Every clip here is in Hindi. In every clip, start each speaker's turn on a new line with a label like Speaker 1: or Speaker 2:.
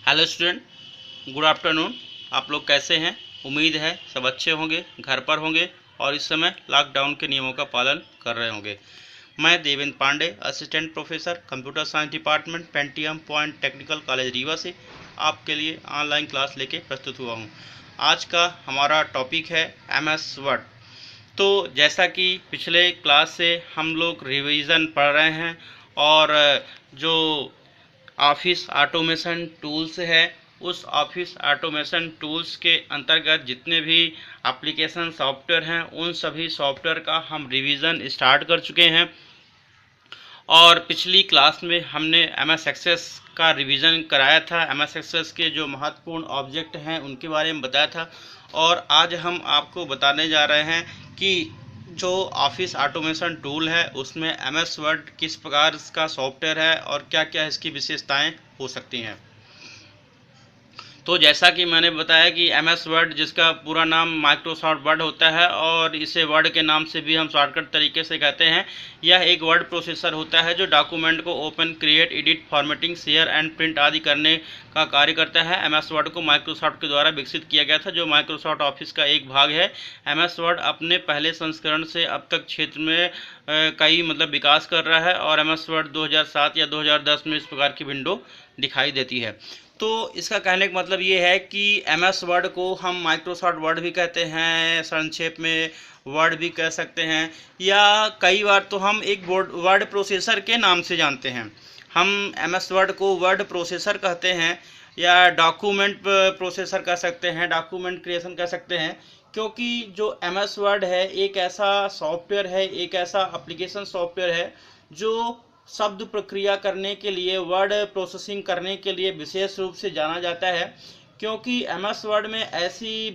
Speaker 1: Hello student, good afternoon. आप लोग कैसे हैं? उम्मीद है सब अच्छे होंगे, घर पर होंगे और इस समय लॉकडाउन के नियमों का पालन कर रहे होंगे। मैं Devendra Pandey, assistant professor computer science department, Pentium point technical college Rewa से आपके लिए ऑनलाइन क्लास लेके प्रस्तुत हुआ हूँ। आज का हमारा टॉपिक है MS वर्ड। तो जैसा कि पिछले क्लास से हम लोग रिवीजन पढ़ रहे हैं और जो ऑफिस ऑटोमेशन टूल्स है, उस ऑफिस ऑटोमेशन टूल्स के अंतर्गत जितने भी एप्लीकेशन सॉफ्टवेयर हैं उन सभी सॉफ्टवेयर का हम रिवीजन स्टार्ट कर चुके हैं। और पिछली क्लास में हमने MS एक्सेस का रिवीजन कराया था, MS एक्सेस के जो महत्वपूर्ण ऑब्जेक्ट हैं उनके बारे में बताया था। और आज हम आपको बताने जा रहे हैं कि जो ऑफिस ऑटोमेशन टूल है उसमें MS वर्ड किस प्रकार का सॉफ्टवेयर है और क्या क्या इसकी विशेषताएं हो सकती हैं। तो जैसा कि मैंने बताया कि MS वर्ड, जिसका पूरा नाम माइक्रोसॉफ्ट वर्ड होता है और इसे वर्ड के नाम से भी हम शॉर्टकट तरीके से कहते हैं, यह एक वर्ड प्रोसेसर होता है जो डॉक्यूमेंट को open, create, edit, formatting, share and print आदि करने का कार्य करता है। MS वर्ड को माइक्रोसॉफ्ट के द्वारा विकसित किया गया था, जो माइक्रोसॉफ्ट ऑफिस का एक भाग है। MS वर्ड अपने पहले संस्करण से अब तक क्षेत्र में कई विकास कर रहा है और MS वर्ड 2007 या 2010 में इस प्रकार की विंडो दिखाई देती है। तो इसका कहने का मतलब ये है कि MS वर्ड को हम माइक्रोसॉफ्ट वर्ड भी कहते हैं, संक्षेप में वर्ड भी कह सकते हैं, या कई बार तो हम एक वर्ड प्रोसेसर के नाम से जानते हैं। हम MS वर्ड को वर्ड प्रोसेसर कहते हैं या डॉक्यूमेंट प्रोसेसर कह सकते हैं, डॉक्यूमेंट क्रिएशन कह सकते हैं, क्योंकि जो MS वर्ड है एक ऐसा सॉफ्टवेयर है, एक ऐसा एप्लीकेशन सॉफ्टवेयर है जो शब्द प्रक्रिया करने के लिए, वर्ड प्रोसेसिंग करने के लिए विशेष रूप से जाना जाता है। क्योंकि MS वर्ड में ऐसी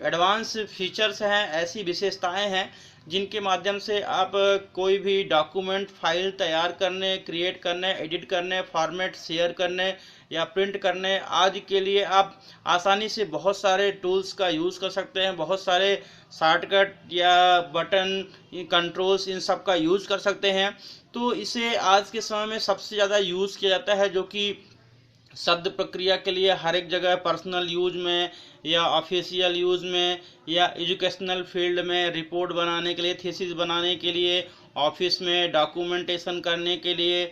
Speaker 1: एडवांस फीचर्स हैं, ऐसी विशेषताएं हैं जिनके माध्यम से आप कोई भी डॉक्यूमेंट फाइल तैयार करने, क्रिएट करने, एडिट करने, फॉर्मेट, शेयर करने या प्रिंट करने आदि के लिए आप आसानी से बहुत सारे टूल्स का यूज़ कर सकते हैं, बहुत सारे शॉर्टकट या बटन, कंट्रोल्स, इन सब का यूज़ कर सकते हैं। तो इसे आज के समय में सबसे ज़्यादा यूज़ किया जाता है, जो कि शब्द प्रक्रिया के लिए हर एक जगह, पर्सनल यूज में या ऑफिशियल यूज में या एजुकेशनल फील्ड में, रिपोर्ट बनाने के लिए, थीसिस बनाने के लिए, ऑफिस में डॉक्यूमेंटेशन करने के लिए,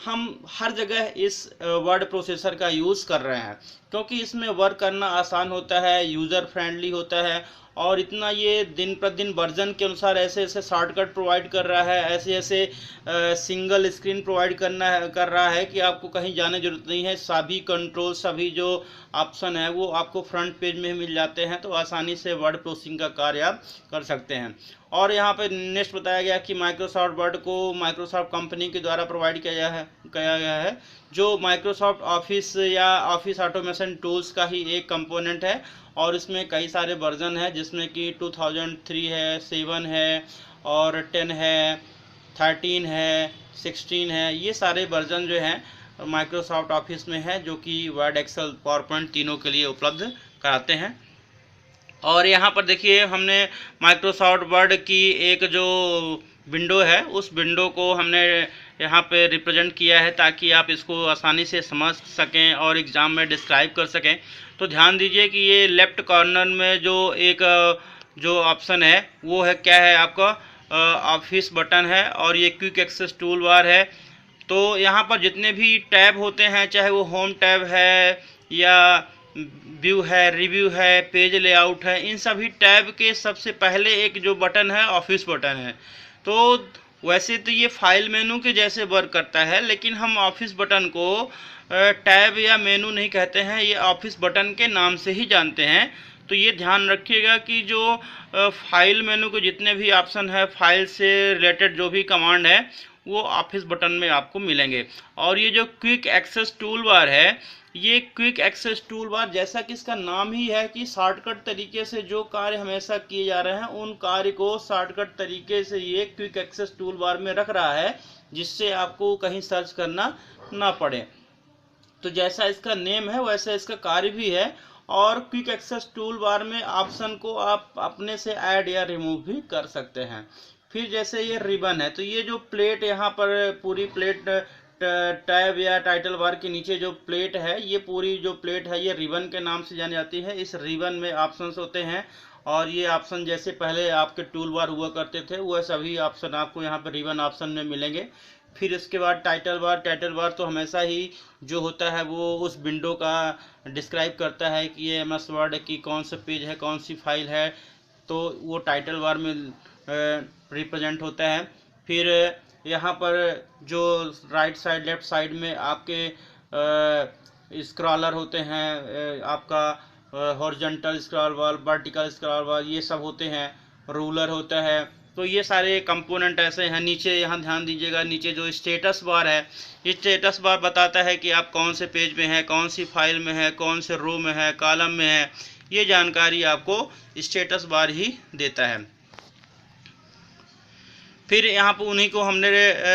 Speaker 1: हम हर जगह इस वर्ड प्रोसेसर का यूज़ कर रहे हैं। क्योंकि इसमें वर्क करना आसान होता है, यूज़र फ्रेंडली होता है और इतना ये दिन प्रतिदिन वर्जन के अनुसार ऐसे ऐसे शॉर्टकट प्रोवाइड कर रहा है, ऐसे ऐसे सिंगल स्क्रीन प्रोवाइड कर रहा है कि आपको कहीं जाने जरूरत नहीं है। सभी कंट्रोल, सभी जो ऑप्शन है वो आपको फ्रंट पेज में मिल जाते हैं, तो आसानी से वर्ड प्रोसेसिंग का कार्य आप कर सकते हैं। और यहाँ पे नेक्स्ट बताया गया कि माइक्रोसॉफ्ट वर्ड को माइक्रोसॉफ्ट कंपनी के द्वारा प्रोवाइड किया गया है, जो माइक्रोसॉफ्ट ऑफिस या ऑफिस ऑटोमेशन टूल्स का ही एक कंपोनेंट है। और इसमें कई सारे वर्जन है, जिसमें कि 2003 है, 7 है और 10 है, 13 है, 16 है। ये सारे वर्जन जो हैं माइक्रोसॉफ्ट ऑफिस में है, जो कि वर्ड, एक्सेल, पावरपॉइंट तीनों के लिए उपलब्ध कराते हैं। और यहाँ पर देखिए, हमने माइक्रोसॉफ्ट वर्ड की एक जो विंडो है उस विंडो को हमने यहाँ पे रिप्रेजेंट किया है ताकि आप इसको आसानी से समझ सकें और एग्ज़ाम में डिस्क्राइब कर सकें। तो ध्यान दीजिए कि ये लेफ़्ट कॉर्नर में जो एक जो ऑप्शन है वो है, क्या है आपका, ऑफिस बटन है और ये क्विक एक्सेस टूल बार है। तो यहाँ पर जितने भी टैब होते हैं, चाहे वो होम टैब है या व्यू है, रिव्यू है, पेज लेआउट है, इन सभी टैब के सबसे पहले एक जो बटन है ऑफिस बटन है। तो वैसे तो ये फाइल मेनू के जैसे वर्क करता है, लेकिन हम ऑफिस बटन को टैब या मेनू नहीं कहते हैं, ये ऑफिस बटन के नाम से ही जानते हैं। तो ये ध्यान रखिएगा कि जो फाइल मेनू के जितने भी ऑप्शन है, फाइल से रिलेटेड जो भी कमांड है वो ऑफिस बटन में आपको मिलेंगे। और ये जो क्विक एक्सेस टूल बार है, ये क्विक एक्सेस टूल बार, जैसा कि इसका नाम ही है कि शॉर्टकट तरीके से जो कार्य हमेशा किए जा रहे हैं उन कार्य को शॉर्टकट तरीके से ये क्विक एक्सेस टूल बार में रख रहा है, जिससे आपको कहीं सर्च करना ना पड़े। तो जैसा इसका नेम है वैसा इसका कार्य भी है। और क्विक एक्सेस टूल बार में ऑप्शन को आप अपने से ऐड या रिमूव भी कर सकते हैं। फिर जैसे ये रिबन है, तो ये जो प्लेट यहाँ पर पूरी प्लेट टैब या टाइटल बार के नीचे जो प्लेट है, ये पूरी जो प्लेट है ये रिबन के नाम से जानी जाती है। इस रिबन में ऑप्शंस होते हैं और ये ऑप्शन जैसे पहले आपके टूल बार हुआ करते थे वह सभी ऑप्शन आपको यहाँ पर रिबन ऑप्शन में मिलेंगे। फिर इसके बाद टाइटल बार तो हमेशा ही जो होता है वो उस विंडो का डिस्क्राइब करता है कि ये MS वर्ड की कौन सा पेज है, कौन सी फाइल है, तो वो टाइटल बार में रिप्रेजेंट होता है। फिर यहाँ पर जो राइट साइड लेफ्ट साइड में आपके स्क्रॉलर होते हैं, आपका हॉरिजॉन्टल स्क्रॉल बार, वर्टिकल स्क्रॉल बार, ये सब होते हैं, रूलर होता है। तो ये सारे कंपोनेंट ऐसे हैं। नीचे यहाँ ध्यान दीजिएगा, नीचे जो स्टेटस बार है, ये स्टेटस बार बताता है कि आप कौन से पेज में हैं, कौन सी फाइल में है, कौन से रो में है, कॉलम में है, ये जानकारी आपको स्टेटस बार ही देता है। फिर यहाँ पर उन्हीं को हमने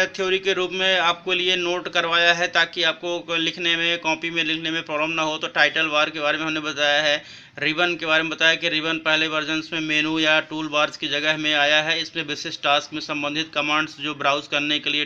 Speaker 1: थ्योरी के रूप में आपको लिए नोट करवाया है ताकि आपको लिखने में, कॉपी में लिखने में प्रॉब्लम ना हो। तो टाइटल बार के बारे में हमने बताया है, रिबन के बारे में बताया कि रिबन पहले वर्जन्स में मेनू या टूल बार्स की जगह में आया है। इसमें विशिष्ट टास्क में संबंधित कमांड्स जो ब्राउज करने के लिए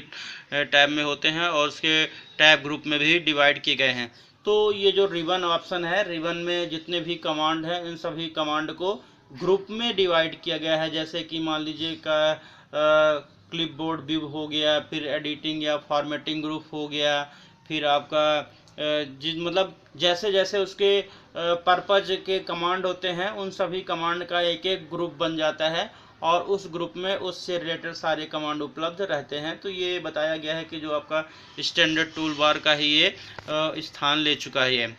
Speaker 1: टैब में होते हैं और उसके टैब ग्रुप में भी डिवाइड किए गए हैं। तो ये जो रिबन ऑप्शन है, रिबन में जितने भी कमांड हैं इन सभी कमांड को ग्रुप में डिवाइड किया गया है। जैसे कि मान लीजिए का क्लिपबोर्ड व्यू हो गया, फिर एडिटिंग या फॉर्मेटिंग ग्रुप हो गया, फिर आपका मतलब जैसे जैसे उसके पर्पज के कमांड होते हैं उन सभी कमांड का एक एक ग्रुप बन जाता है और उस ग्रुप में उससे रिलेटेड सारे कमांड उपलब्ध रहते हैं। तो ये बताया गया है कि जो आपका स्टैंडर्ड टूल बार का ही ये स्थान ले चुका है।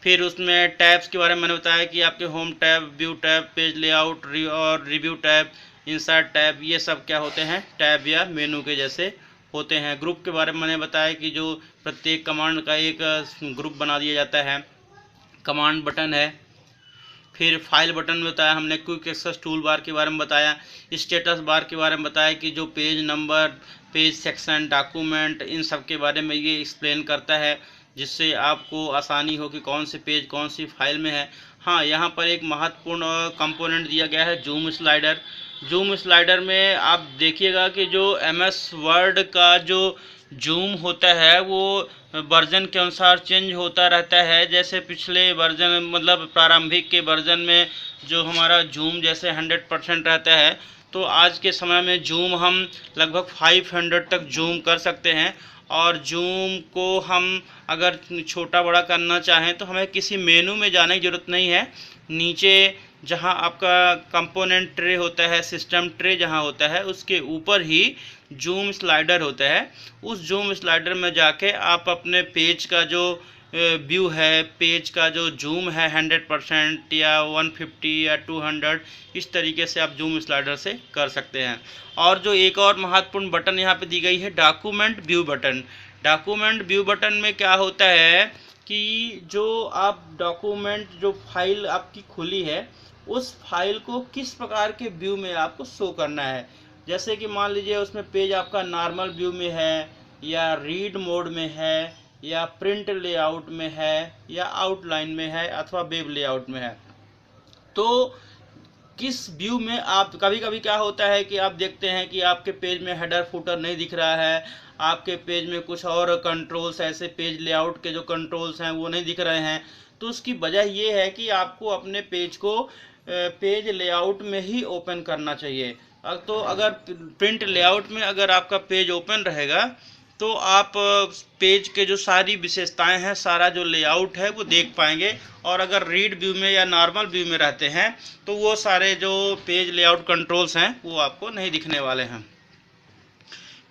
Speaker 1: फिर उसमें टैब्स के बारे में मैंने बताया कि आपके home tab, view tab, page layout और रिव्यू टैब, इंसर्ट टैब, ये सब क्या होते हैं, टैब या मेनू के जैसे होते हैं। ग्रुप के बारे में मैंने बताया कि जो प्रत्येक कमांड का एक ग्रुप बना दिया जाता है। कमांड बटन है। फिर फाइल बटन में बताया हमने, क्विक एक्सेस टूल बार के बारे में बताया, स्टेटस बार के बारे में बताया कि जो page number, page section, document, इन सब के बारे में ये एक्सप्लेन करता है जिससे आपको आसानी हो कि कौन से पेज कौन सी फाइल में है। हाँ, यहाँ पर एक महत्वपूर्ण कंपोनेंट दिया गया है, जूम स्लाइडर। जूम स्लाइडर में आप देखिएगा कि जो MS वर्ड का जो जूम होता है वो वर्जन के अनुसार चेंज होता रहता है। जैसे पिछले वर्जन मतलब प्रारंभिक के वर्जन में जो हमारा जूम जैसे 100% रहता है, तो आज के समय में जूम हम लगभग 500 तक जूम कर सकते हैं। और जूम को हम अगर छोटा बड़ा करना चाहें तो हमें किसी मेनू में जाने की ज़रूरत नहीं है। नीचे जहां आपका कंपोनेंट ट्रे होता है, सिस्टम ट्रे जहां होता है, उसके ऊपर ही जूम स्लाइडर होता है। उस जूम स्लाइडर में जाके आप अपने पेज का जो व्यू है, पेज का जो जूम है 100% या 150 या 200, इस तरीके से आप जूम स्लाइडर से कर सकते हैं। और जो एक और महत्वपूर्ण बटन यहाँ पे दी गई है, document view button. Document view button में क्या होता है कि जो आप डॉक्यूमेंट, जो फाइल आपकी खुली है, उस फाइल को किस प्रकार के व्यू में आपको शो करना है। जैसे कि मान लीजिए उसमें पेज आपका नॉर्मल व्यू में है या रीड मोड में है या प्रिंट लेआउट में है या आउटलाइन में है अथवा वेब लेआउट में है। तो किस व्यू में आप, कभी कभी क्या होता है कि आप देखते हैं कि आपके पेज में हेडर फुटर नहीं दिख रहा है, आपके पेज में कुछ और कंट्रोल्स, ऐसे पेज लेआउट के जो कंट्रोल्स हैं वो नहीं दिख रहे हैं। तो उसकी वजह ये है कि आपको अपने पेज को पेज लेआउट में ही ओपन करना चाहिए। तो अगर प्रिंट लेआउट में अगर आपका पेज ओपन रहेगा तो आप पेज के जो सारी विशेषताएं हैं, सारा जो लेआउट है वो देख पाएंगे। और अगर रीड व्यू में या नॉर्मल व्यू में रहते हैं तो वो सारे जो पेज लेआउट कंट्रोल्स हैं वो आपको नहीं दिखने वाले हैं।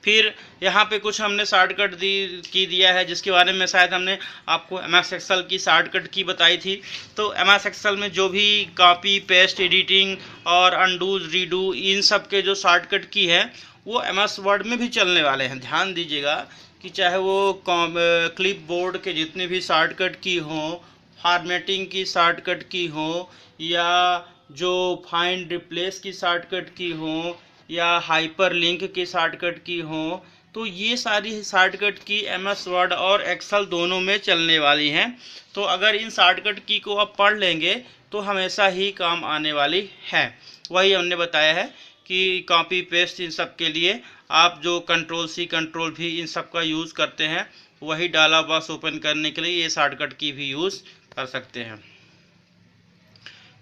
Speaker 1: फिर यहाँ पे कुछ हमने शॉर्टकट दिया है जिसके बारे में शायद हमने आपको MS एक्सेल की शॉर्टकट की बताई थी। तो MS एक्सेल में जो भी कॉपी पेस्ट, एडिटिंग और अनडू, रीडू, इन सब के जो शॉर्टकट की है वो MS वर्ड में भी चलने वाले हैं। ध्यान दीजिएगा कि चाहे वो क्लिपबोर्ड के जितने भी शॉर्टकट की हों, फॉर्मेटिंग की शॉर्टकट की हो, या जो फाइंड रिप्लेस की शॉर्टकट की हो, या हाइपर लिंक की शॉर्टकट की हो, तो ये सारी शॉर्टकट की MS वर्ड और एक्सेल दोनों में चलने वाली हैं। तो अगर इन शॉर्टकट की को आप पढ़ लेंगे तो हमेशा ही काम आने वाली है। वही हमने बताया है कि कॉपी पेस्ट इन सब के लिए आप जो कंट्रोल सी कंट्रोल भी इन सब का यूज़ करते हैं, वही डायलॉग बॉक्स ओपन करने के लिए ये शॉर्टकट की भी यूज़ कर सकते हैं।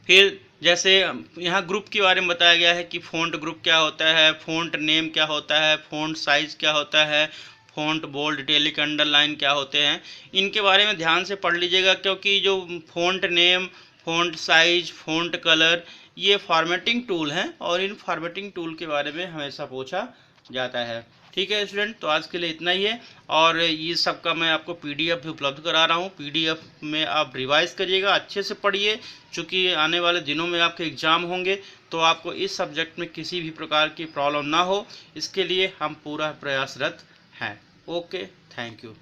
Speaker 1: फिर जैसे यहाँ ग्रुप के बारे में बताया गया है कि फ़ॉन्ट ग्रुप क्या होता है, फ़ॉन्ट नेम क्या होता है, फ़ॉन्ट साइज़ क्या होता है, फ़ॉन्ट बोल्ड इटैलिक अंडरलाइन क्या होते हैं। इनके बारे में ध्यान से पढ़ लीजिएगा, क्योंकि जो font name, font size, font colour, ये फॉर्मेटिंग टूल हैं और इन फॉर्मेटिंग टूल के बारे में हमेशा पूछा जाता है। ठीक है स्टूडेंट, तो आज के लिए इतना ही है। और ये सब का मैं आपको पीडीएफ भी उपलब्ध करा रहा हूँ। पीडीएफ में आप रिवाइज करिएगा, अच्छे से पढ़िए, चूँकि आने वाले दिनों में आपके एग्ज़ाम होंगे, तो आपको इस सब्जेक्ट में किसी भी प्रकार की प्रॉब्लम ना हो, इसके लिए हम पूरा प्रयासरत हैं। Okay, thank you.